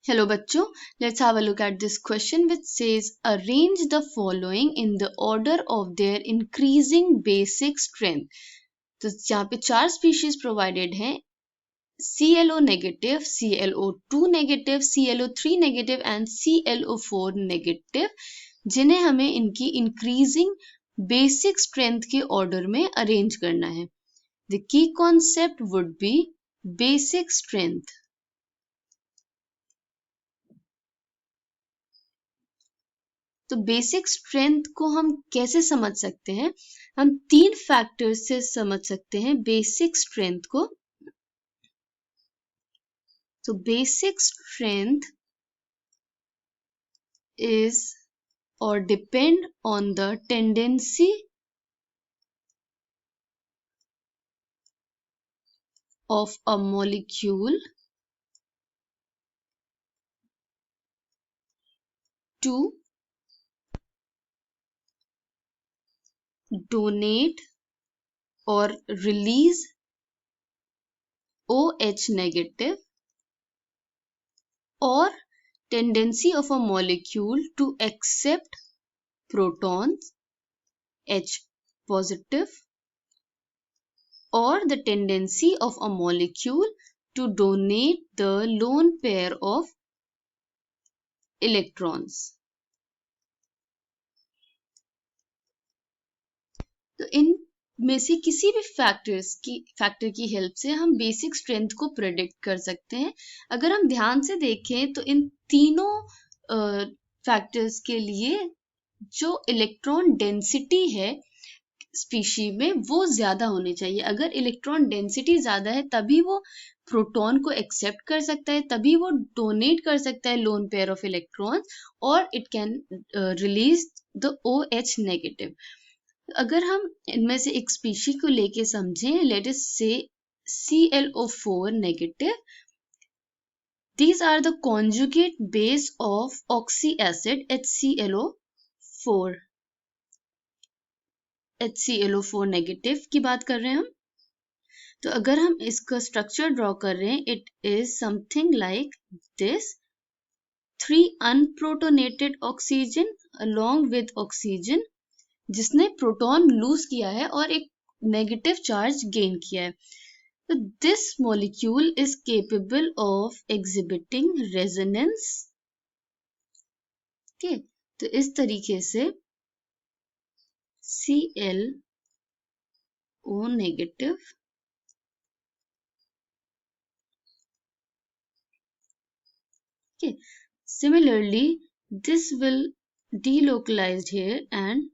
Hello बच्चों, let's have a look at this question which says arrange the following in the order of their increasing basic strength. तो यहाँ पे चार species provided हैं ClO negative, ClO2 negative, ClO3 negative and ClO4 negative, जिन्हें हमें इनकी increasing basic strength के order में arrange करना है. The key concept would be basic strength. तो बेसिक स्ट्रेंथ को हम कैसे समझ सकते हैं? हम तीन फैक्टर से समझ सकते हैं बेसिक स्ट्रेंथ को. तो बेसिक स्ट्रेंथ इज और depend on the tendency of a molecule to donate or release OH negative or tendency of a molecule to accept protons H positive or the tendency of a molecule to donate the lone pair of electrons. तो इन में से किसी भी factor की help से हम basic strength को predict कर सकते हैं. अगर हम ध्यान से देखें तो इन तीनों फैक्टर्स के लिए जो इलेक्ट्रॉन डेंसिटी है स्पीशी में वो ज्यादा होनी चाहिए. अगर इलेक्ट्रॉन डेंसिटी ज्यादा है तभी वो प्रोटॉन को एक्सेप्ट कर सकता है, तभी वो डोनेट कर सकता है लोन पेयर ऑफ इलेक्ट्रॉन्स और it can release the OH negative. अगर हम इनमें से एक स्पीशी को लेके समझें, लेट अस से ClO4 negative. These are the conjugate base of oxy acid HClO4. HClO4 negative की बात कर रहे हैं हम. तो अगर हम इसका स्ट्रक्चर ड्रॉ कर रहे हैं, it is something like this. 3 unprotonated oxygen along with oxygen जिसने प्रोटॉन लूज किया है और एक नेगेटिव चार्ज गेन किया है. तो this molecule is capable of exhibiting resonance. ठीक है, तो इस तरीके से ClO negative okay. Similarly, this will delocalize here and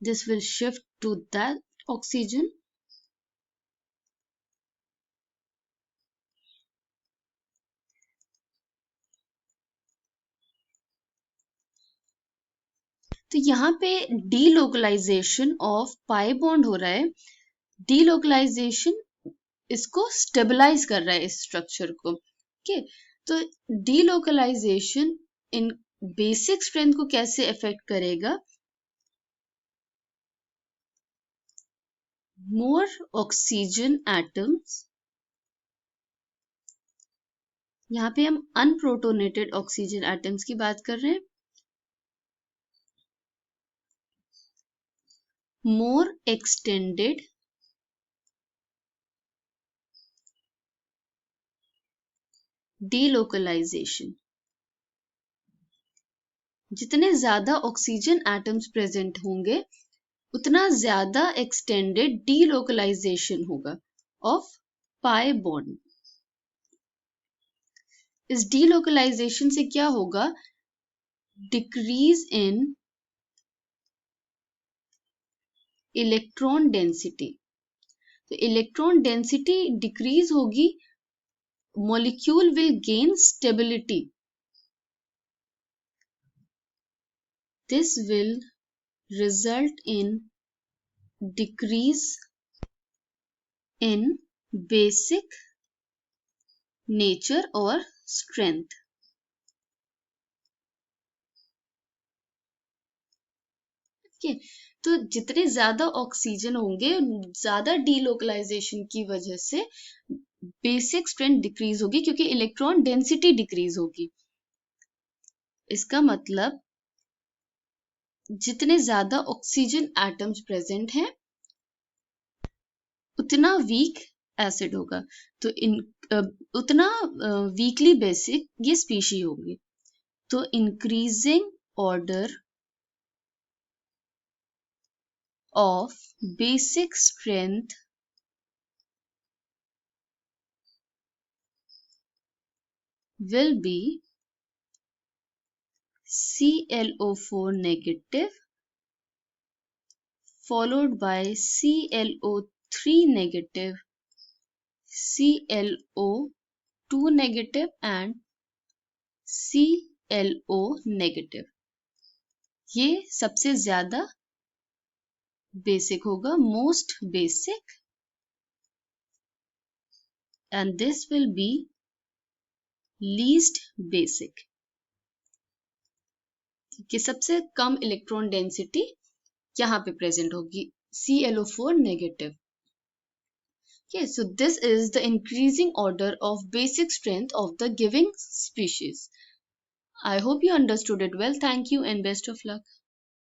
this will shift to that oxygen. तो यहाँ पे delocalization of pi bond हो रहा है. delocalization इसको स्टेबलाइज कर रहा है इस स्ट्रक्चर को. ओके, तो delocalization इन बेसिक स्ट्रेंथ को कैसे अफेक्ट करेगा? मोर ऑक्सीजन एटम्स, यहाँ पे हम अनप्रोटोनेटेड ऑक्सीजन एटम्स की बात कर रहे हैं. मोर एक्सटेंडेड delocalization. जितने ज्यादा ऑक्सीजन एटम्स प्रेजेंट होंगे उतना ज्यादा एक्सटेंडेड delocalization होगा ऑफ पाई बॉन्ड. इस delocalization से क्या होगा? Decrease in electron density. तो इलेक्ट्रॉन डेंसिटी डिक्रीज होगी, molecule will gain stability. This will result in decrease in basic nature or strength. Okay, तो जितने ज्यादा ऑक्सीजन होंगे ज्यादा delocalization की वजह से बेसिक स्ट्रेंथ डिक्रीज होगी क्योंकि इलेक्ट्रॉन डेंसिटी डिक्रीज होगी। इसका मतलब जितने ज्यादा ऑक्सीजन एटम्स प्रेजेंट हैं उतना वीक एसिड होगा, तो उतना वीकली बेसिक ये स्पीशी होगी। तो increasing order of basic strength will be ClO4 negative followed by ClO3 negative, ClO2 negative and ClO negative। ये सबसे ज्यादा बेसिक होगा, most basic, and this will be least basic, कि सबसे कम इलेक्ट्रॉन डेंसिटी यहाँ पे प्रेजेंट होगी, ClO4 negative। Okay, so this is the increasing order of basic strength of the giving species. I hope you understood it well. Thank you and best of luck.